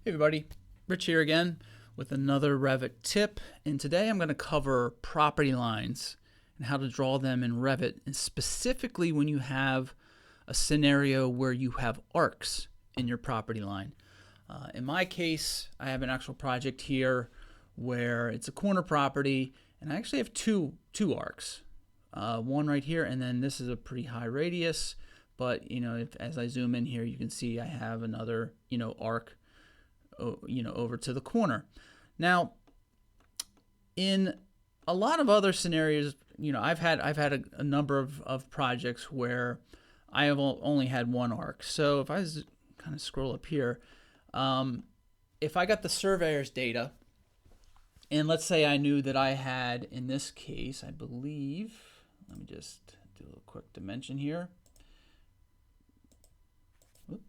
Hey everybody, Rich here again with another Revit tip, and today I'm going to cover property lines and how to draw them in Revit, and specifically when you have a scenario where you have arcs in your property line. In my case, I have an actual project here where it's a corner property, and I actually have two arcs. One right here, and then this is a pretty high radius, but as I zoom in here, you can see I have another arc over to the corner. Now, in a lot of other scenarios, I've had a number of projects where I have only had one arc. So if I kind of scroll up here, if I got the surveyor's data, and let's say I knew that I had, in this case, I believe, let me just do a little quick dimension here. Whoop,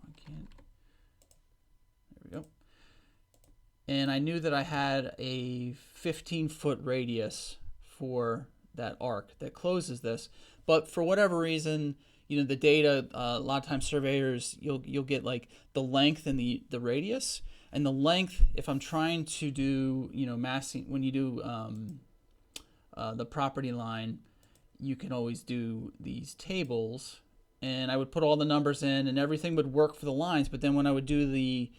I can't. There we go. And I knew that I had a 15-foot radius for that arc that closes this, but for whatever reason, the data, a lot of times surveyors, you'll get like the length and the radius, and the length, if I'm trying to do massing, when you do the property line, you can always do these tables, and I would put all the numbers in and everything would work for the lines, but then when I would do the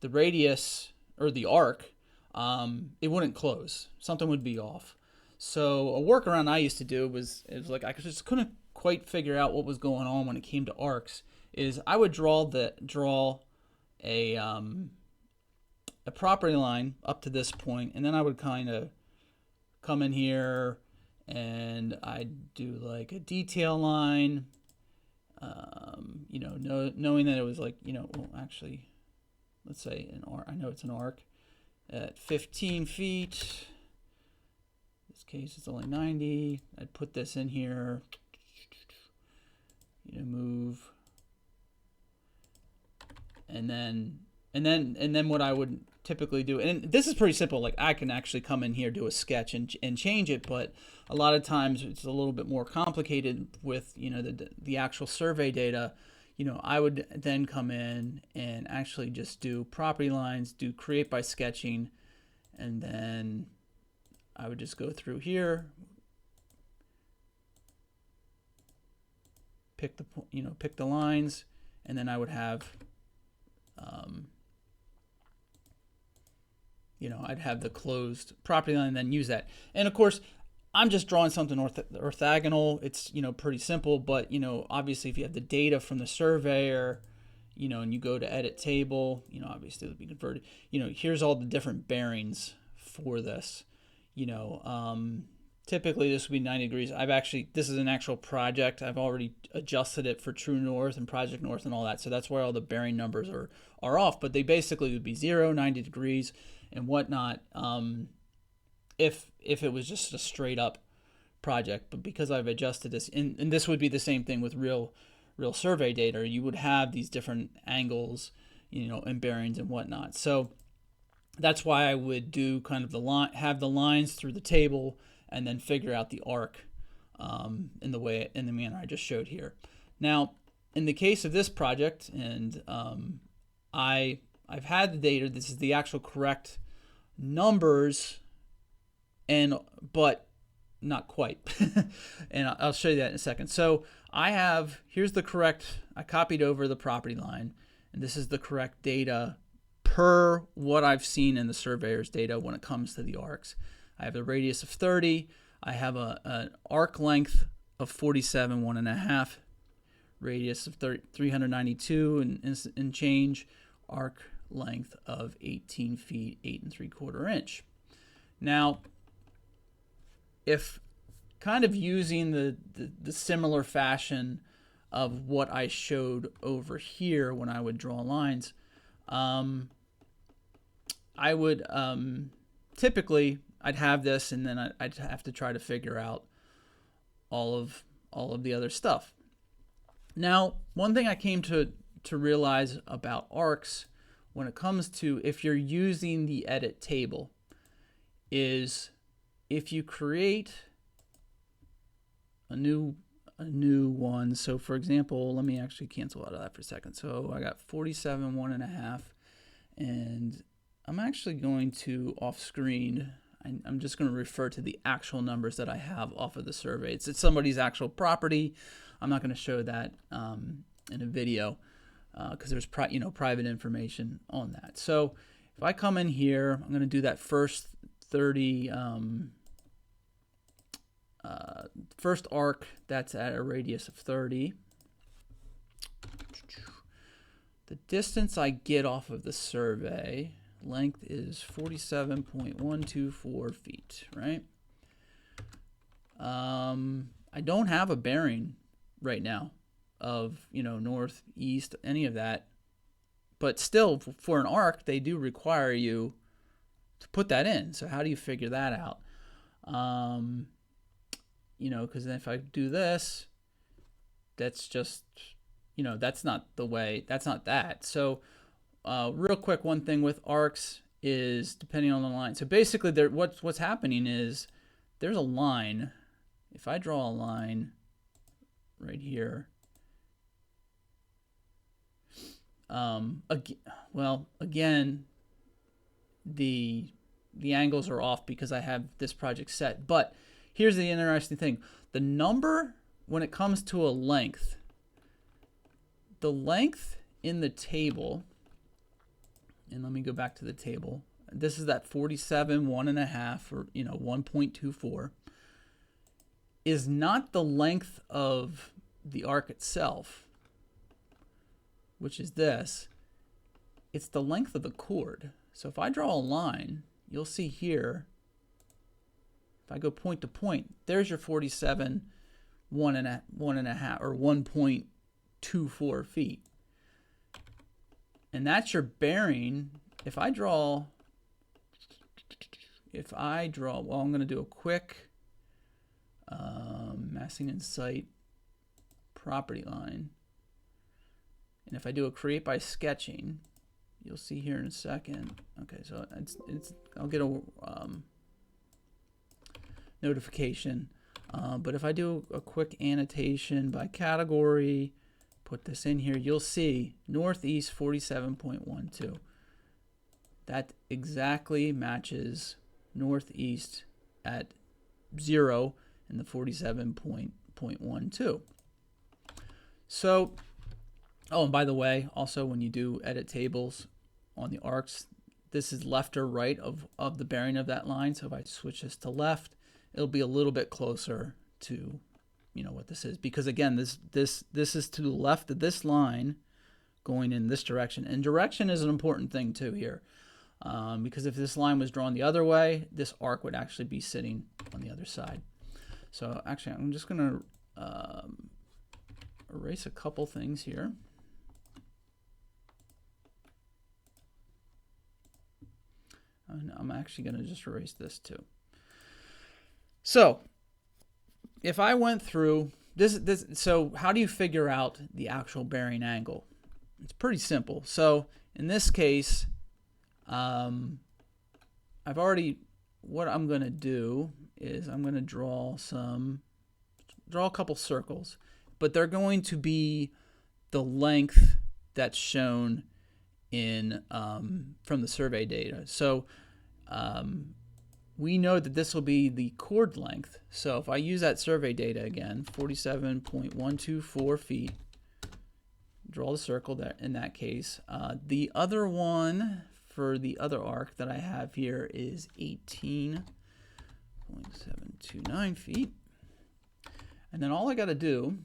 radius or the arc, it wouldn't close. Something would be off. So a workaround I used to do was like I just couldn't quite figure out what was going on when it came to arcs. Is I would draw a property line up to this point, and then I would kind of come in here and I'd do like a detail line. Knowing that it was like well, actually, let's say an arc. I know it's an arc at 15 feet. In this case, it's only 90. I'd put this in here. Move, and then what I would typically do, and this is pretty simple. Like I can actually come in here, do a sketch, and change it. But a lot of times it's a little bit more complicated with the actual survey data. I would then come in and actually just do property lines, do create by sketching, and then I would just go through here, pick the lines, and then I would have I'd have the closed property line and then use that. And of course, I'm just drawing something orthogonal. It's pretty simple, but obviously if you have the data from the surveyor, and you go to edit table, obviously it'll be converted. Here's all the different bearings for this. Typically this would be 90 degrees. This is an actual project. I've already adjusted it for true north and project north and all that. So that's where all the bearing numbers are off, but they basically would be 0, 90 degrees and whatnot. If it was just a straight up project, but because I've adjusted this, and this would be the same thing with real survey data, you would have these different angles, and bearings and whatnot. So that's why I would do kind of have the lines through the table, and then figure out the arc in the manner I just showed here. Now, in the case of this project, and I've had the data. This is the actual correct numbers, but not quite. And I'll show you that in a second. So here's the correct. I copied over the property line, and this is the correct data per what I've seen in the surveyor's data when it comes to the arcs. I have a radius of 30. I have an arc length of 47, 1.5, radius of 392 and change, arc length of 18 feet, 8 3/4 inch. Now, if kind of using the similar fashion of what I showed over here when I would draw lines, I would typically I'd have this, and then I'd have to try to figure out all of the other stuff. Now, one thing I came to realize about arcs when it comes to if you're using the edit table is if you create a new one. So for example, let me actually cancel out of that for a second. So I got 47, 1.5, And I'm actually going to off screen, I'm just going to refer to the actual numbers that I have off of the survey. It's somebody's actual property. I'm not going to show that in a video because there's private information on that. So if I come in here, I'm going to do that first 30 first arc that's at a radius of 30. The distance I get off of the survey length is 47.124 feet, right? I don't have a bearing right now of, north, east, any of that. But still, for an arc, they do require you to put that in. So how do you figure that out? Because then if I do this, that's just, that's not the way, that's not that. So real quick, one thing with arcs is depending on the line. So basically what's happening is there's a line. If I draw a line right here, again, the angles are off because I have this project set. But here's the interesting thing. The number, when it comes to a length, the length in the table, and let me go back to the table. This is that 47, 1.5, or 1.24, is not the length of the arc itself, which is this. It's the length of the chord. So if I draw a line, you'll see here, if I go point to point, there's your 47, 1.5 or 1.24 feet. And that's your bearing. If I draw, well, I'm going to do a quick massing in site property line. And if I do a create by sketching, you'll see here in a second. Okay, so I'll get a notification. But if I do a quick annotation by category, put this in here, you'll see northeast 47.12. That exactly matches northeast at 0 and the 47.12. So, oh, and by the way, also when you do edit tables on the arcs, this is left or right of the bearing of that line. So if I switch this to left, it'll be a little bit closer to what this is, because again, this is to the left of this line going in this direction, and direction is an important thing too here, because if this line was drawn the other way, this arc would actually be sitting on the other side. So actually, I'm just going to erase a couple things here. And I'm actually going to just erase this too. So if I went through this, so how do you figure out the actual bearing angle? It's pretty simple. So in this case, what I'm going to do is I'm going to draw a couple circles, but they're going to be the length that's shown in from the survey data. So we know that this will be the chord length. So if I use that survey data again, 47.124 feet, draw the circle there in that case. The other one for the other arc that I have here is 18.729 feet. And then all I got to do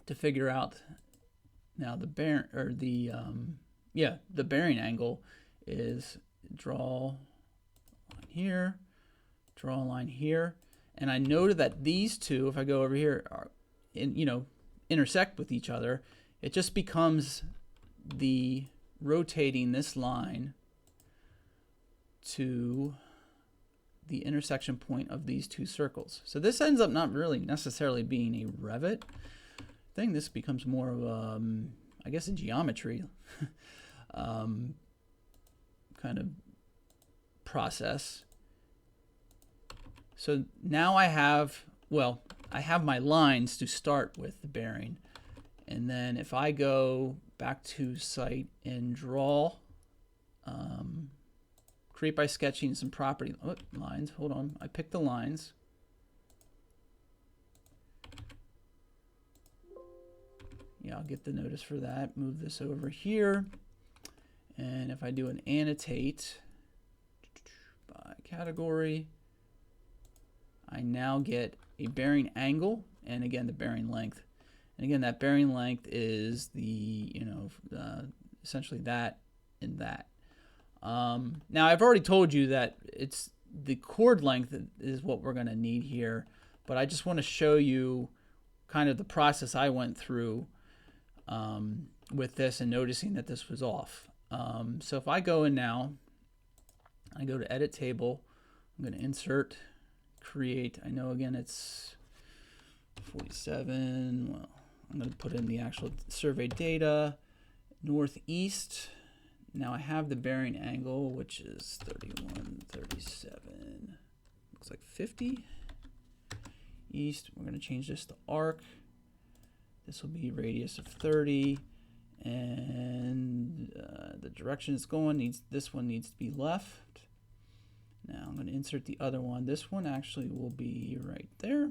to figure out now the bearing angle is draw here, draw a line here, and I noted that these two, if I go over here, are intersect with each other. It just becomes the rotating this line to the intersection point of these two circles. So this ends up not really necessarily being a Revit thing. This becomes more of a, I guess, a geometry kind of process. So now I have my lines to start with the bearing. And then if I go back to site and draw create by sketching some property lines. Hold on, I picked the lines. Yeah, I'll get the notice for that. Move this over here. And if I do an annotate by category, I now get a bearing angle and again the bearing length. And again, that bearing length is the, essentially that and that. Now I've already told you that it's the chord length is what we're going to need here, but I just want to show you kind of the process I went through with this and noticing that this was off. So if I go in now, I go to edit table, I'm going to insert, create. I know again it's 47. Well, I'm going to put in the actual survey data, northeast. Now I have the bearing angle, which is 31, 37, looks like 50. East, we're going to change this to arc. This will be radius of 30, and the direction it's going this one needs to be left. Now I'm going to insert the other one. This one actually will be right there.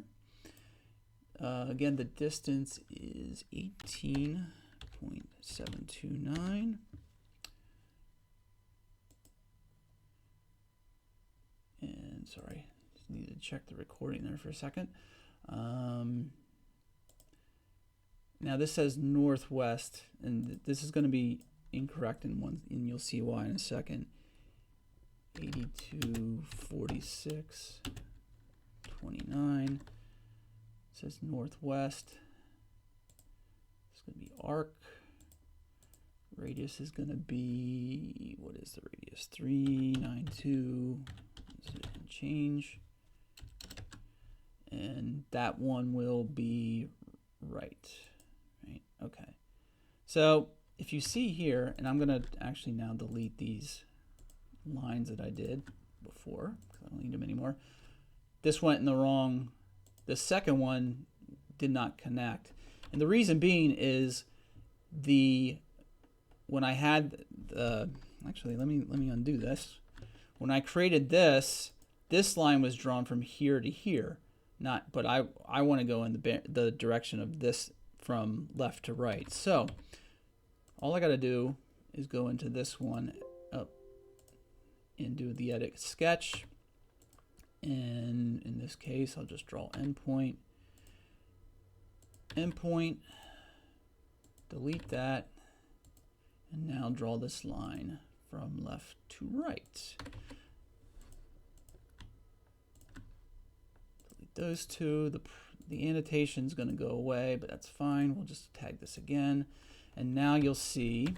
Again, the distance is 18.729. And sorry, just need to check the recording there for a second. Now this says northwest, and this is going to be incorrect and you'll see why in a second. 8246.29 says northwest. It's going to be arc. Radius is going to be, what is the radius? 392. Change, and that one will be right. Okay, so if you see here, and I'm gonna actually now delete these lines that I did before because I don't need them anymore. This went in the wrong, the second one did not connect, and the reason being is when I had actually let me undo this. When I created this line was drawn from here to here, but I want to go in the direction of this from left to right. So all I got to do is go into this one up and do the edit sketch. And in this case, I'll just draw endpoint, delete that, and now draw this line from left to right. Delete those two. The annotation is going to go away, but that's fine. We'll just tag this again. And now you'll see,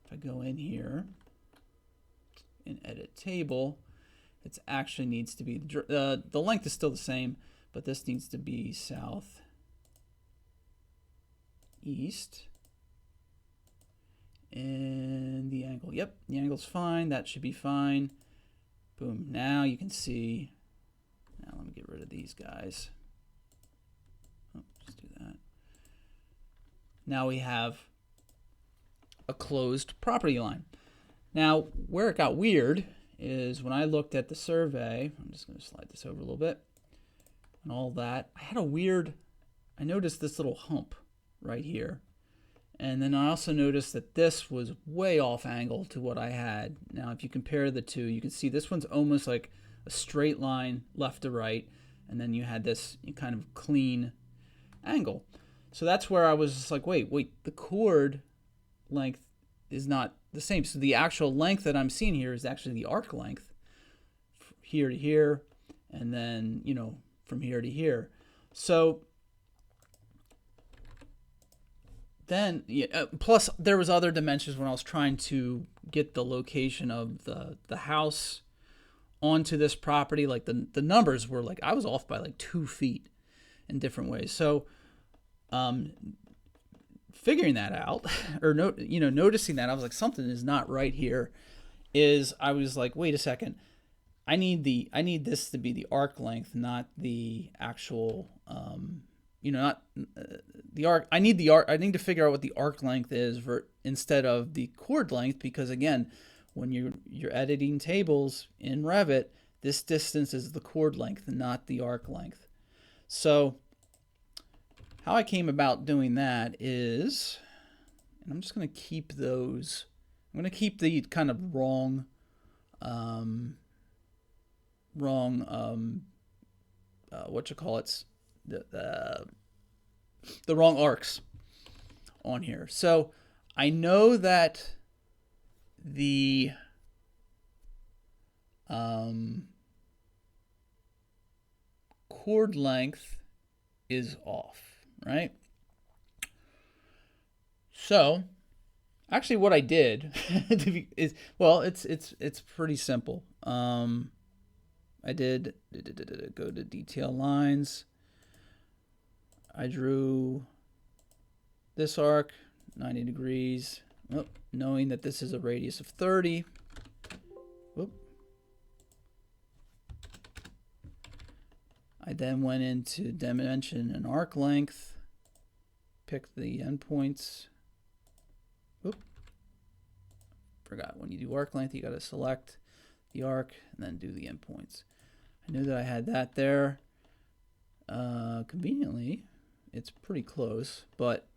if I go in here and edit table, it actually needs to be, the length is still the same, but this needs to be south, east, and the angle. Yep, the angle's fine. That should be fine. Boom. Now you can see. Now let me get rid of these guys. Oh, just do that. Now we have a closed property line. Now, where it got weird is when I looked at the survey, I'm just going to slide this over a little bit, and all that, I noticed this little hump right here. And then I also noticed that this was way off angle to what I had. Now, if you compare the two, you can see this one's almost like a straight line left to right, and then you had this kind of clean angle. So that's where I was just like, wait, the chord length is not the same. So the actual length that I'm seeing here is actually the arc length here to here, and then, from here to here. So then, plus there was other dimensions when I was trying to get the location of the house onto this property. Like the numbers were like, I was off by like 2 feet in different ways. So figuring that out, or noticing that, I was like, something is not right here. I was like, wait a second, I need this to be the arc length, not the actual not the arc. I need to figure out what the arc length is instead of the chord length, because again, when you're editing tables in Revit, this distance is the chord length, not the arc length. So how I came about doing that is, and I'm just going to keep those, I'm going to keep the kind of wrong the wrong arcs on here. So I know that the chord length is off, right? So actually what I did is, well, it's pretty simple. I did go to detail lines. I drew this arc 90 degrees, knowing that this is a radius of 30. Whoop. I then went into dimension and arc length, picked the endpoints. Whoop. Forgot, when you do arc length, you got to select the arc and then do the endpoints. I knew that I had that there. Conveniently, it's pretty close, but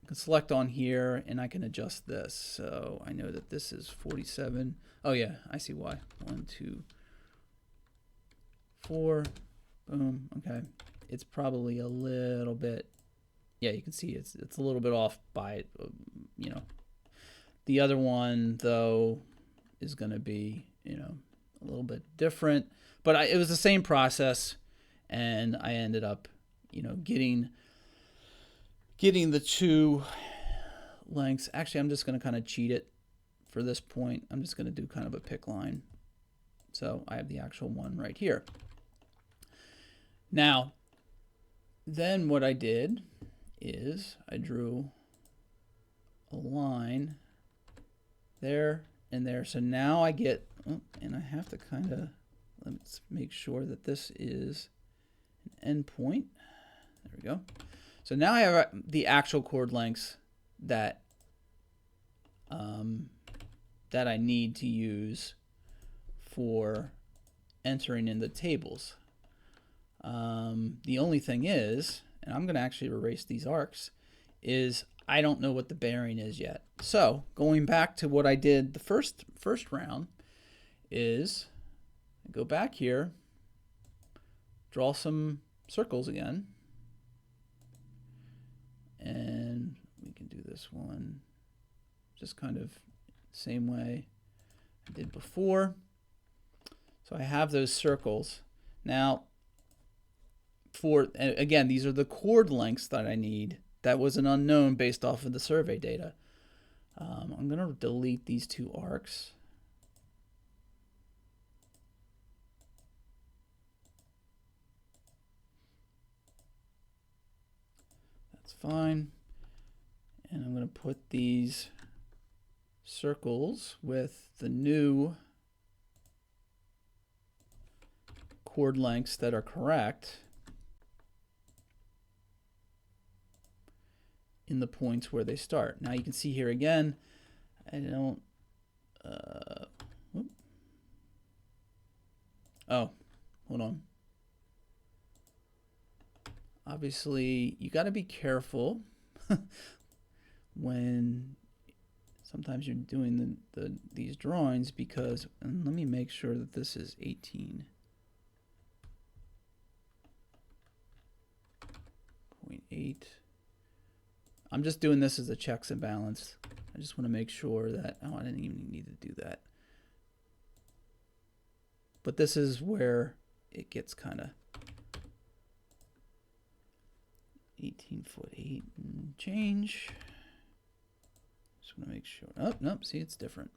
I can select on here and I can adjust this. So I know that this is 47. Oh yeah, I see why. 1, 2, 4. Boom. Okay. It's probably a little bit, yeah, you can see it's a little bit off by, you know. The other one though is going to be, you know, a little bit different, but it was the same process, and I ended up, you know, getting the two lengths. Actually, I'm just going to kind of cheat it for this point. I'm just going to do kind of a pick line. So I have the actual one right here. Now, then what I did is I drew a line there and there. So now I get, oh, and I have to kind of, let's make sure that this is an endpoint. There we go. So now I have the actual chord lengths that that I need to use for entering in the tables. The only thing is, and I'm going to actually erase these arcs, is I don't know what the bearing is yet. So going back to what I did the first round is I go back here, draw some circles again, and we can do this one just kind of same way I did before. So I have those circles. Now, again, these are the chord lengths that I need. That was an unknown based off of the survey data. I'm going to delete these two arcs. That's fine. And I'm going to put these circles with the new chord lengths that are correct in the points where they start. Now you can see here again, I don't, oh, hold on. Obviously, you got to be careful when sometimes you're doing these drawings, because, and let me make sure that this is 18.8. I'm just doing this as a checks and balance. I just want to make sure that, oh, I didn't even need to do that. But this is where it gets kind of 18.8 and change. Just want to make sure. Oh, nope, see, it's different.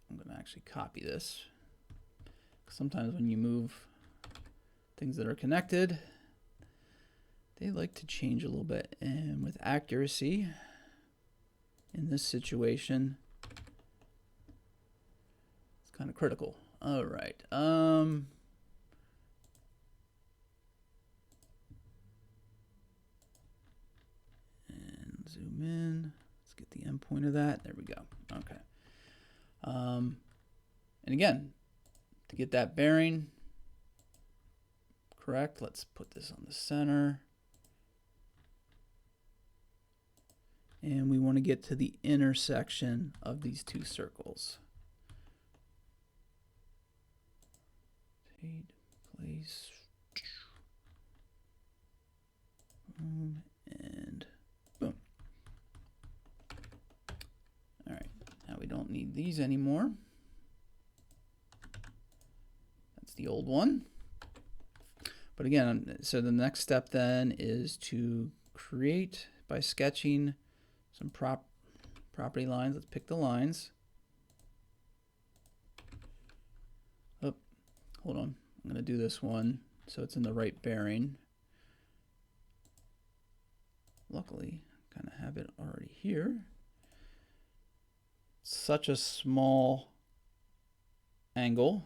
I'm going to actually copy this. Sometimes when you move things that are connected, they like to change a little bit. And with accuracy, in this situation, it's kind of critical. All right. zoom in. Let's get the endpoint of that. There we go. Okay. And again, to get that bearing correct, let's put this on the center. And we want to get to the intersection of these two circles. Place. And boom. All right, now we don't need these anymore. That's the old one. But again, so the next step then is to create by sketching some property lines. Let's pick the lines. Oh, hold on. I'm going to do this one so it's in the right bearing. Luckily, I kind of have it already here. Such a small angle.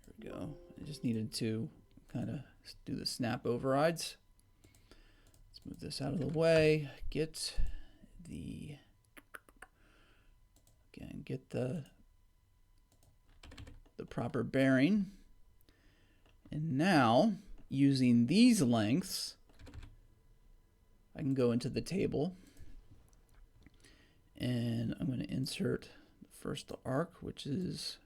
There we go. I just needed to kind of do the snap overrides. Let's move this out of the way. Get the proper bearing. And now, using these lengths, I can go into the table and I'm going to insert first the arc, which is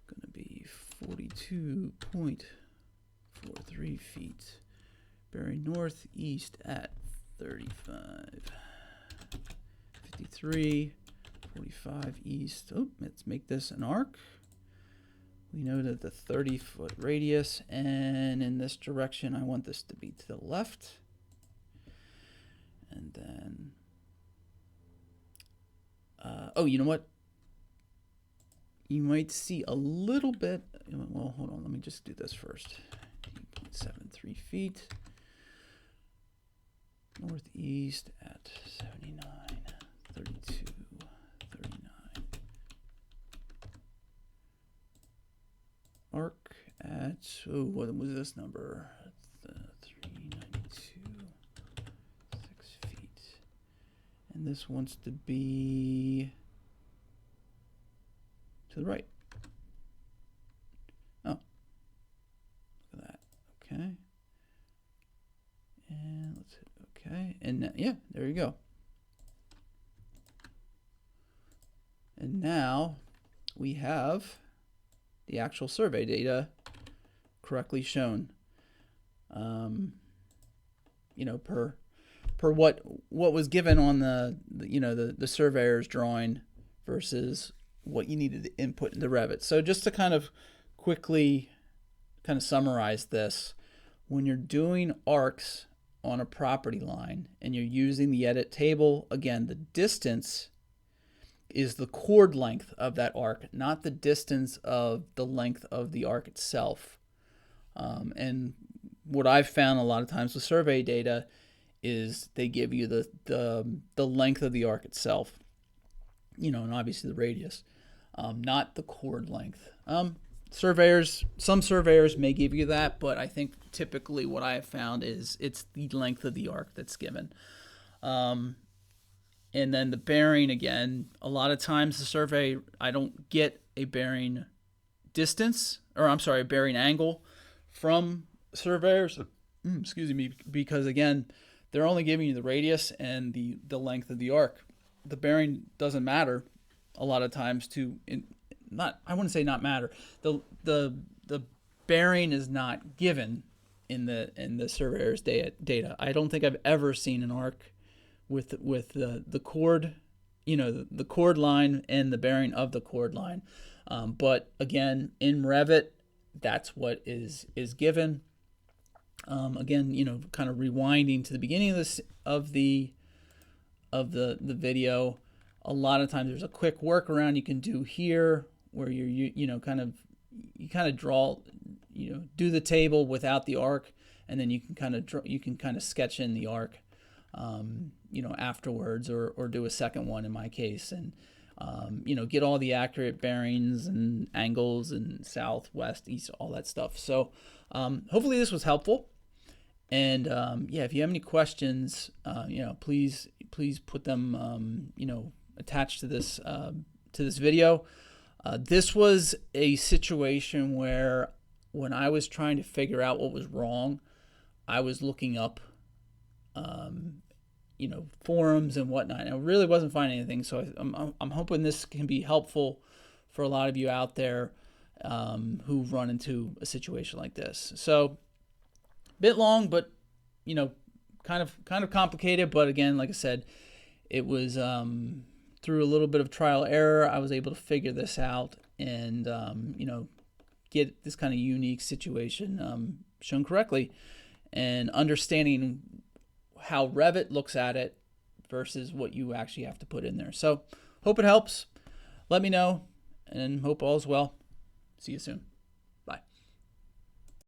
going to be 42.43 feet. Bearing northeast at 35. 53, 45 east. Oh, let's make this an arc. We know that the 30-foot radius, and in this direction, I want this to be to the left. And then, oh, you know what? You might see a little bit, well, hold on, let me just do this first. 8.73 feet. Northeast at 79, 32. Arc at, oh, what was this number? 392, 6 feet. And this wants to be to the right. Oh, look at that. Okay. And let's hit okay. And yeah, there you go. And now we have the actual survey data correctly shown. You know, per what was given on the surveyor's drawing versus what you needed to input into Revit. So just to kind of quickly kind of summarize this, when you're doing arcs on a property line and you're using the edit table, again, the distance is the chord length of that arc, not the distance of the length of the arc itself. And what I've found a lot of times with survey data is they give you the length of the arc itself, you know, and obviously the radius, not the chord length. Some surveyors may give you that, but I think typically what I have found is it's the length of the arc that's given. And then the bearing, again, a lot of times the survey, I don't get a bearing distance, or I'm sorry, a bearing angle from surveyors, excuse me, because again, they're only giving you the radius and the length of the arc. The bearing doesn't matter a lot of times I wouldn't say not matter. The bearing is not given in the surveyor's data. I don't think I've ever seen an arc with the chord, you know, the chord line and the bearing of the chord line. But again, in Revit, that's what is given. Again, you know, kind of rewinding to the beginning of the video. A lot of times there's a quick workaround you can do here where you kind of draw, you know, do the table without the arc, and then you can kind of sketch in the arc, you know, afterwards, or do a second one in my case, and you know, get all the accurate bearings and angles and south, west, east, all that stuff. So hopefully this was helpful. And yeah, if you have any questions, please put them attached to this video. This was a situation where when I was trying to figure out what was wrong, I was looking up forums and whatnot, and I really wasn't finding anything. So I'm hoping this can be helpful for a lot of you out there who run into a situation like this. So a bit long, but kind of complicated. But again, like I said, it was through a little bit of trial error, I was able to figure this out and get this kind of unique situation shown correctly, and understanding how Revit looks at it versus what you actually have to put in there. So hope it helps. Let me know, and hope all's well. See you soon.